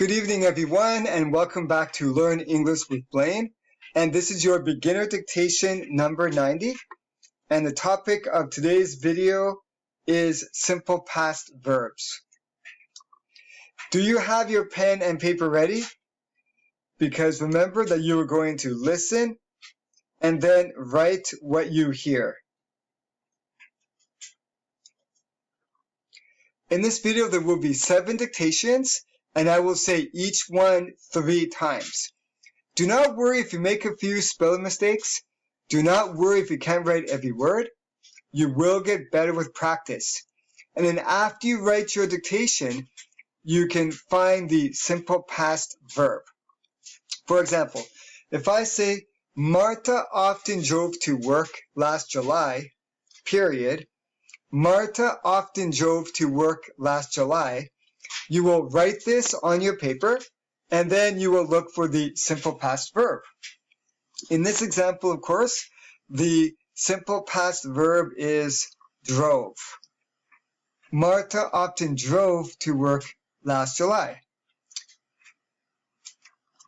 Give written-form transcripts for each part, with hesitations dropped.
Good evening, everyone, and welcome back to Learn English with Blaine. And this is your beginner dictation number 90. And the topic of today's video is simple past verbs. Do you have your pen and paper ready? Because remember that you are going to listen and then write what you hear. In this video, there will be 7 dictations, and I will say each one 3 times. Do not worry if you make a few spelling mistakes. Do not worry if you can't write every word. You will get better with practice. And then after you write your dictation, you can find the simple past verb. For example, if I say, Marta often drove to work last July, period. Marta often drove to work last July. You will write this on your paper, and then you will look for the simple past verb. In this example, of course, the simple past verb is drove. Marta often drove to work last July.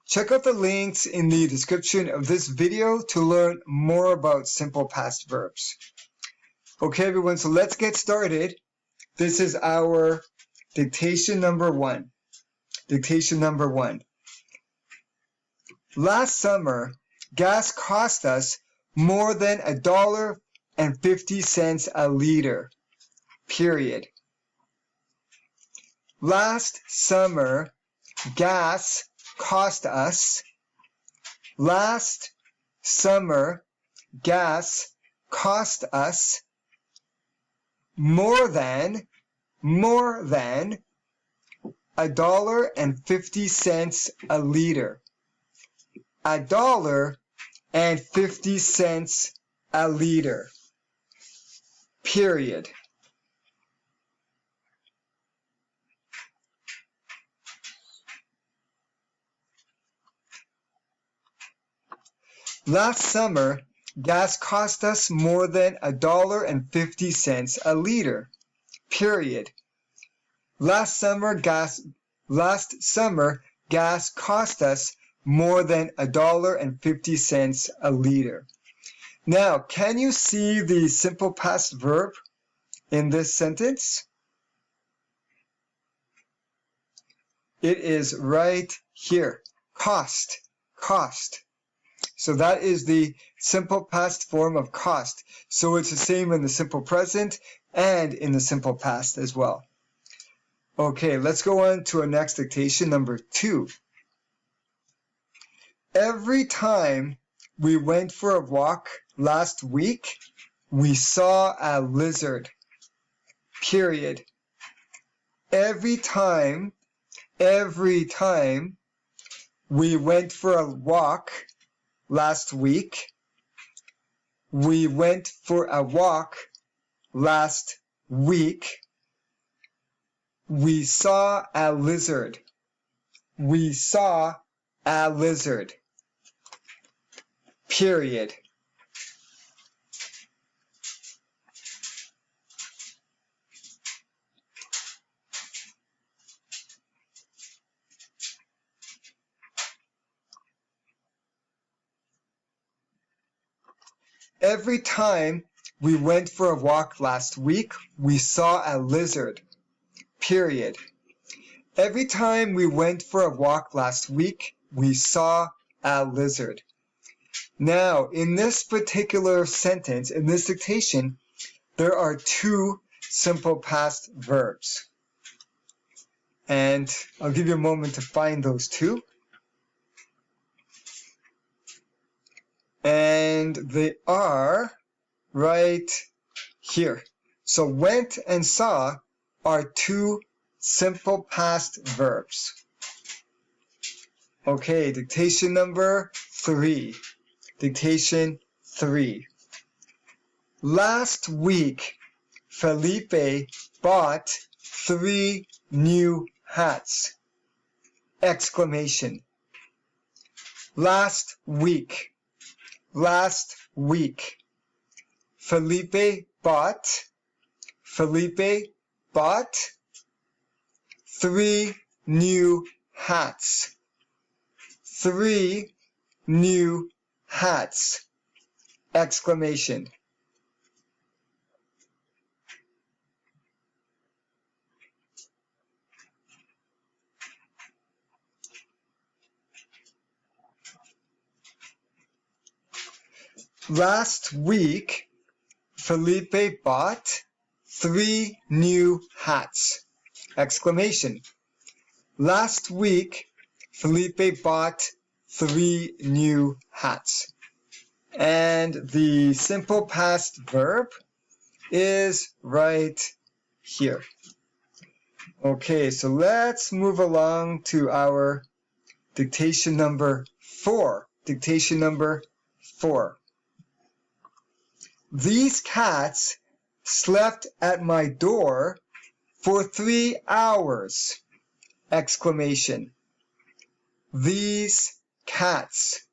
Check out the links in the description of this video to learn more about simple past verbs. Okay, everyone, so let's get started. This is our dictation number 1. Dictation number 1. Last summer, gas cost us more than $1.50 a liter. Period. Last summer, gas cost us. Last summer, gas cost us more than $1.50 a liter. $1.50 a liter. Period. Last summer, gas cost us more than $1.50 a liter. Period. Last summer, gas cost us more than $1.50 a liter. Now, can you see the simple past verb in this sentence? It is right here. Cost. So that is the simple past form of cost. So it's the same in the simple present and in the simple past as well. Okay, let's go on to our next dictation, number 2. Every time we went for a walk last week, we saw a lizard. Period. Every time we went for a walk last week, we went for a walk last week, we saw a lizard. We saw a lizard. Period. Every time we went for a walk last week, we saw a lizard. Period. Every time we went for a walk last week, we saw a lizard. Now, in this particular sentence, in this dictation, there are 2 simple past verbs. And I'll give you a moment to find those 2. And they are right here. So went and saw are 2 simple past verbs. Okay, dictation number 3. Dictation 3. Last week, Felipe bought 3 new hats. Exclamation. Last week. Felipe bought 3 new hats. 3 new hats! Exclamation. Last week, Felipe bought 3 new hats! Exclamation. Last week, Felipe bought 3 new hats. And the simple past verb is right here. Okay, so let's move along to our dictation number 4. Dictation number 4. These cats slept at my door for 3 hours! Exclamation. These cats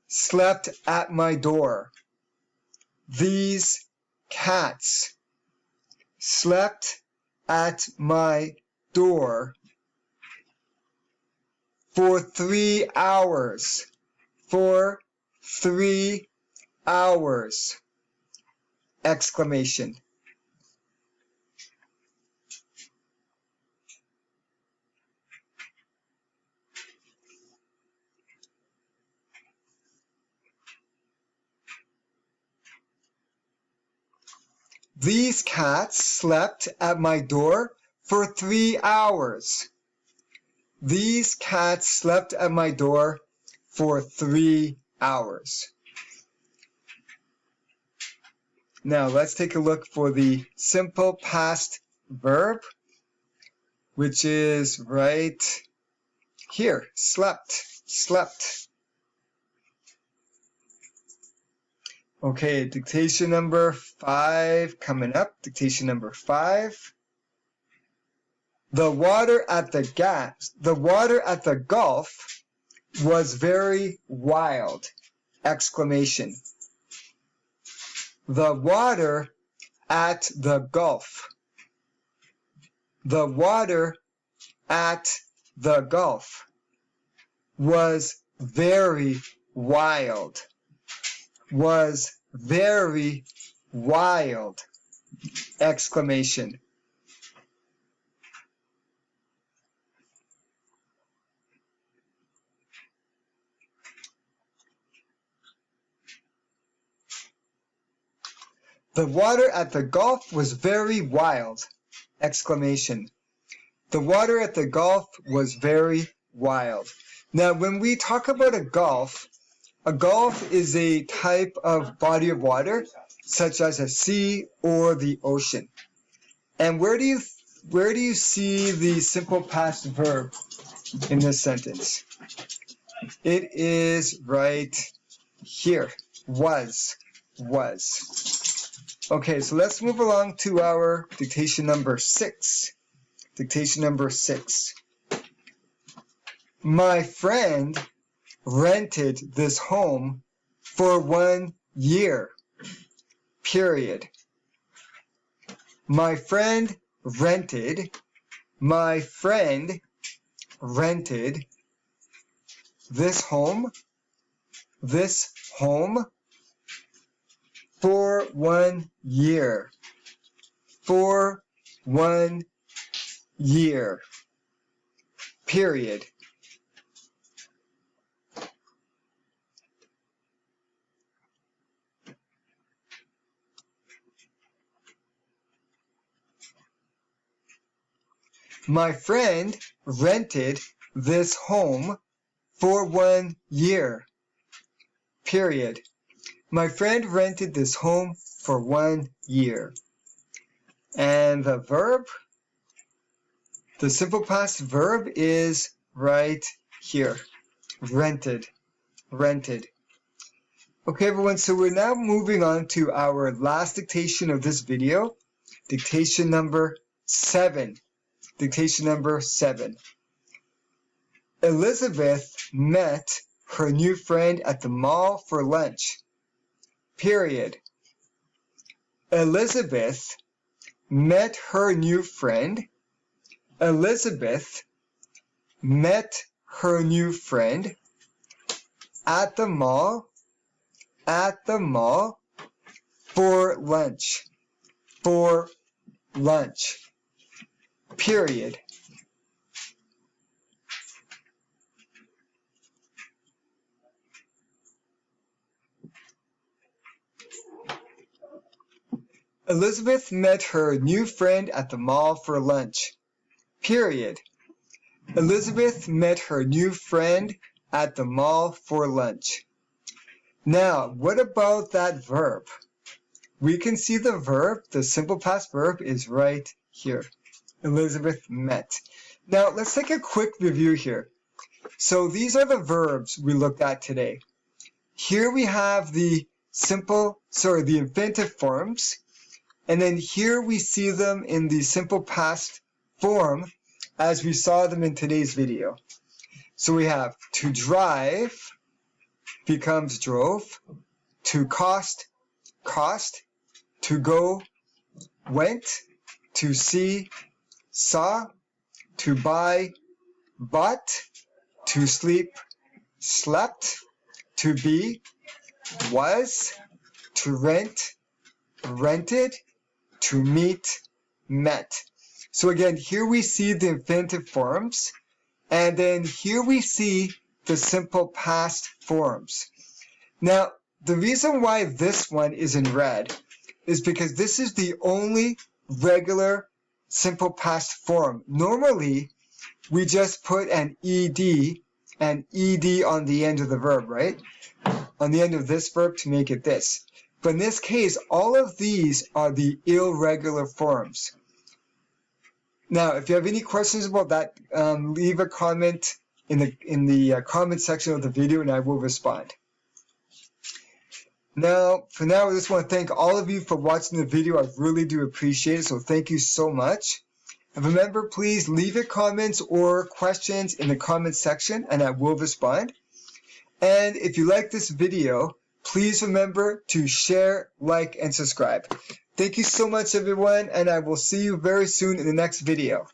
slept at my door. These cats slept at my door for 3 hours. For 3 hours! Exclamation. These cats slept at my door for 3 hours. These cats slept at my door for 3 hours. Now let's take a look for the simple past verb, which is right here. Slept. Slept. Okay, dictation number 5 coming up. Dictation number 5. The water at the Gulf was very wild! Exclamation. The water at the Gulf. The water at the Gulf was very wild. Was very wild! Exclamation. The water at the Gulf was very wild! Exclamation. The water at the Gulf was very wild. Now, when we talk about a gulf is a type of body of water, such as a sea or the ocean. And where do you see the simple past verb in this sentence? It is right here. Was. Okay, so let's move along to our dictation number 6. Dictation number 6. My friend rented this home for 1 year. Period. My friend rented this home for 1 year. For 1 year. Period. My friend rented this home for 1 year. Period. My friend rented this home for 1 year. And the verb, the simple past verb is right here. Rented. Rented. Okay, everyone, so we're now moving on to our last dictation of this video. Dictation number 7. Dictation number 7. Elizabeth met her new friend at the mall for lunch. Period. Elizabeth met her new friend. Elizabeth met her new friend at the mall for lunch. For lunch. Period. Elizabeth met her new friend at the mall for lunch. Period. Elizabeth met her new friend at the mall for lunch. Now, what about that verb? We can see the verb, the simple past verb is right here. Elizabeth met. Now, let's take a quick review here. So these are the verbs we looked at today. Here we have the infinitive forms. And then here we see them in the simple past form as we saw them in today's video. So we have to drive becomes drove, to cost, cost, to go, went, to see, saw, to buy, bought, to sleep, slept, to be, was, to rent, rented, to meet, met. So again, here we see the infinitive forms, and then here we see the simple past forms. Now, the reason why this one is in red is because this is the only regular simple past form. Normally, we just put an ed on the end of the verb, right? On the end of this verb to make it this. But in this case, all of these are the irregular forms. Now, if you have any questions about that, leave a comment in the comment section of the video and I will respond. Now, for now, I just want to thank all of you for watching the video. I really do appreciate it, so thank you so much. And remember, please leave your comments or questions in the comment section and I will respond. And if you like this video, please remember to share, like, and subscribe. Thank you so much, everyone, and I will see you very soon in the next video.